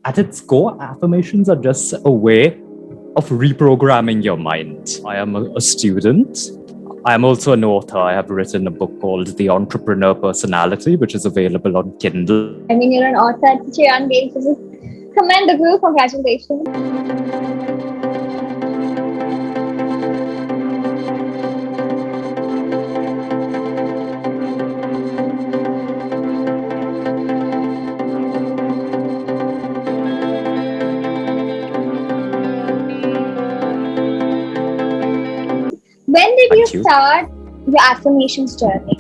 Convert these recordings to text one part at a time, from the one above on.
At its core, affirmations are just a way of reprogramming your mind. I am a student. I am also an author. I have written a book called The Entrepreneur Personality, which is available on Kindle. I mean, you're an author at such a young age, which is commendable. Congratulations. When did Thank you. start your affirmations journey?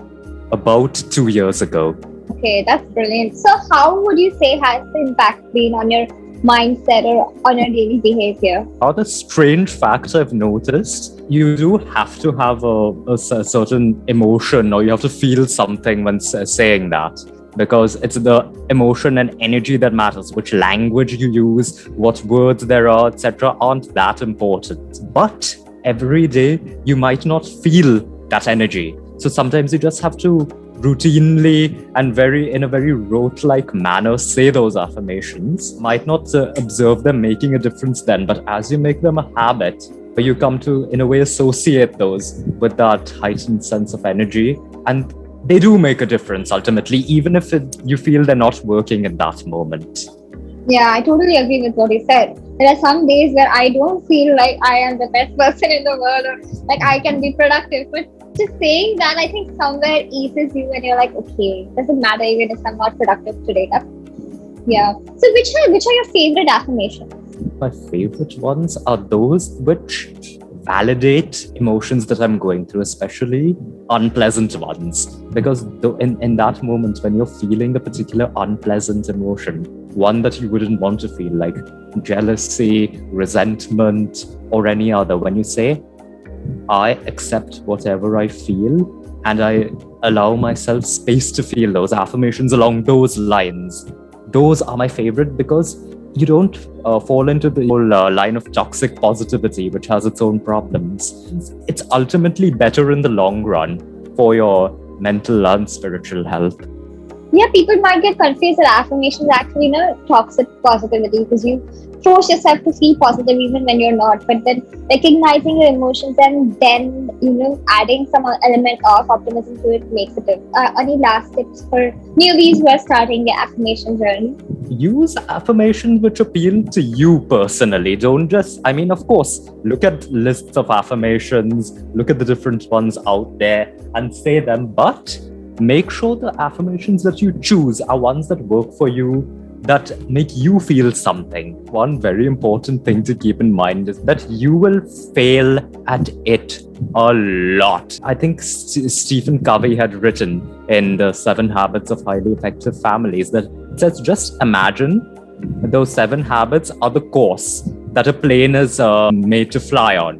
About 2 years ago. Okay, that's brilliant. So, how would you say has the impact been on your mindset or on your daily behavior? Other strange fact I've noticed, you do have to have a certain emotion, or you have to feel something when saying that, because it's the emotion and energy that matters. Which language you use, what words there are, etc., aren't that important. But every day you might not feel that energy. So sometimes you just have to routinely and in a very rote-like manner say those affirmations. Might not observe them making a difference then, but as you make them a habit, you come to, in a way, associate those with that heightened sense of energy, and they do make a difference ultimately, even if you feel they're not working in that moment. Yeah, I totally agree with what you said. There are some days where I don't feel like I am the best person in the world, or like I can be productive. But just saying that, I think somewhere eases you and you're like, okay, doesn't matter even if I'm not productive today. Yeah. So which are your favorite affirmations? My favorite ones are those which validate emotions that I'm going through, especially unpleasant ones. Because in that moment when you're feeling a particular unpleasant emotion, one that you wouldn't want to feel, like jealousy, resentment, or any other, when you say, I accept whatever I feel and I allow myself space to feel those affirmations along those lines, those are my favorite, because you don't fall into the whole line of toxic positivity, which has its own problems. It's ultimately better in the long run for your mental and spiritual health. Yeah, people might get confused that affirmations actually toxic positivity, because you force yourself to feel positive even when you're not. But then recognizing your emotions and then adding some element of optimism to it makes it. Any last tips for newbies who are starting their affirmation journey? Use affirmations which appeal to you personally. Don't just, of course, look at lists of affirmations, look at the different ones out there and say them, but make sure the affirmations that you choose are ones that work for you, that make you feel something. One very important thing to keep in mind is that you will fail at it a lot. I think Stephen Covey had written in the 7 Habits of Highly Effective Families that it says, just imagine those 7 habits are the course that a plane is made to fly on.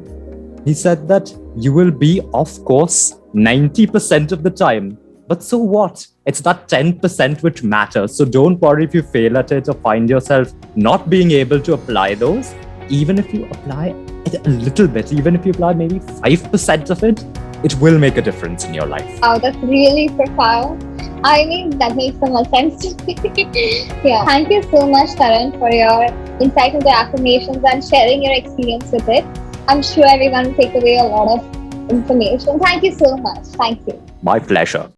He said that you will be off course 90% of the time. But so what? It's that 10% which matters. So don't worry if you fail at it or find yourself not being able to apply those. Even if you apply it a little bit, even if you apply maybe 5% of it, it will make a difference in your life. Oh, that's really profound. I mean, that makes so much sense to me. Yeah. Thank you so much, Taran, for your insight into affirmations and sharing your experience with it. I'm sure everyone will take away a lot of information. Thank you so much. Thank you. My pleasure.